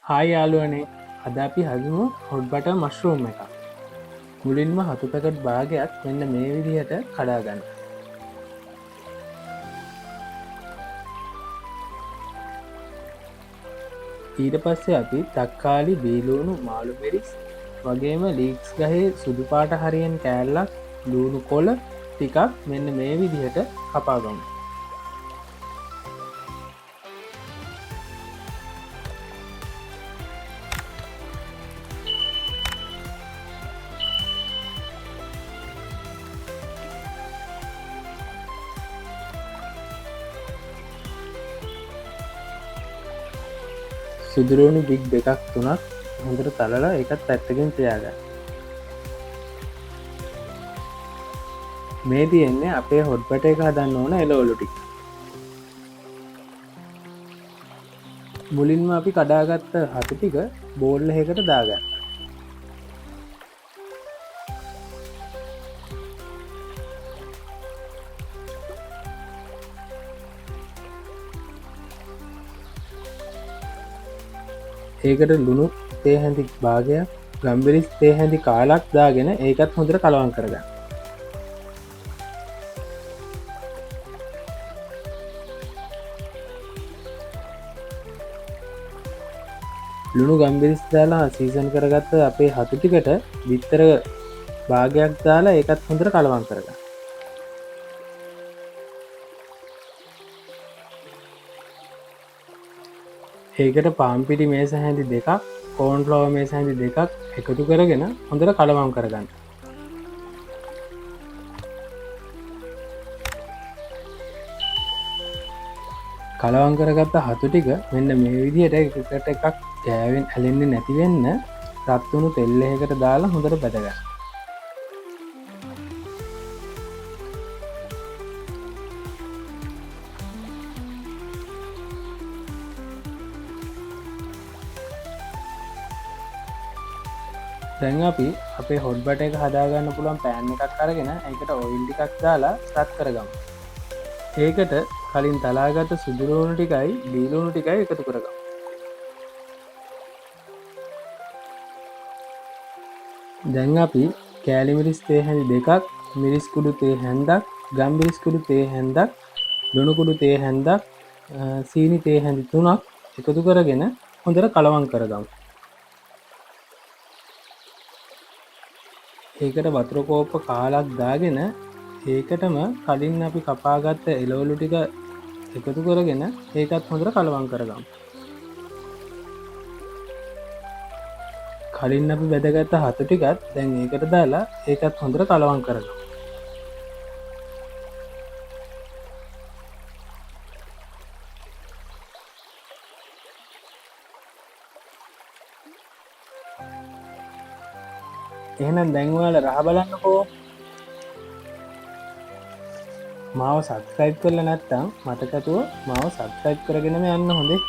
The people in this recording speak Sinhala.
හායි යාලුවනේ අද අපි හදමු හොඩ් බට මශ්රූම් එක. මුලින්ම හතු පැකට් භාගයක් මෙන්න මේ විදිහට කඩාගන්න. ඊට පස්සේ අපි තක්කාලි බීලූුණු මාළු පිරිස් වගේම ලීක්ස් ගහේ සුදුපාට හරියෙන් කෑල්ලක් ලූුණු කොල ටිකක් මෙන්න මේ විදිහට කපාගමු. සුදුරුවනු බික් දෙකක් තුනක් හොඳට තලලා එකත් පැත්තකින් තියාගන්න. මේ තියෙන්නේ අපේ හොඩ්බට එක හදන්න ඕන එලෝලුටි. මුලින්ම අපි කඩාගත්ත හතු ටික බෝල්ල එකට දාගන්න. ඒකට ලුණු තේ හැඳි භාගයක් ගම්බිරිස් තේ හැඳි කාලක් දාගෙන ඒකත් හොඳට කලවන් කරගන්න. ලුණු ගම්බිරිස් දාලා සීසන් කරගත්ත අපේ හතු ටිකට බිත්තර භාගයක් දාලා ඒකත් හොඳට කලවන් කරගන්න. ඒකට පාම්පිටි මේ සැහැඳි දෙකක් කෝන්ලෝව මේ සැහැඳි දෙකක් එකතු කරගෙන හොඳට කලවම් කරගන්න. කලවම් කරගත්ත හතු ටික මෙන්න මේ විදිහට එකට එකක් ගෑවෙන් ඇලෙන්නේ නැතිවෙන්න රත්වුණු තෙල්ලෙකට දාලා හොඳට බැදගන්න. දැන් අපි අපේ හොඩ් බට එක හදාගන්න පුළුවන් පෑන් එකක් අරගෙන ඒකට ඔයිල් ටිකක් දාලා ස්ටාර්ට් කරගමු. ඒකට කලින් තලාගත්ත සුදුරුවුණු ටිකයි බීලුණු ටිකයි එකතු කරගමු. දැන් අපි කෑලි මිරිස් තේ හැඳි දෙකක් මිරිස් කුඩු තේ හැන්දක් ගම්මිරිස් කුඩු තේ හැන්දක් ලුණු කුඩු තේ හැන්දක් සීනි තේ හැඳි තුනක් එකතු කරගෙන හොඳට කලවම් කරගමු. ඒකට වතුර කෝප්ප කාලක් දාගෙන ඒකටම කලින් අපි කපාගත්ත එලවලු ටික එකතු කරගෙන ඒකත් හොඳට කලවම් කරගමු. කලින් අපි වැදගත්ත හතු ටිකත් දැන් ඒකට දාලා ඒකත් හොඳට කලවම් කරගමු. එහෙනම් දැන් ඔයාලා රහ බලන්නකෝ. මාව සබ්ස්ක්‍රයිබ් කරලා නැත්නම් මතකතුව මාව සබ්ස්ක්‍රයිබ් කරගෙනම යන්න හොඳේ.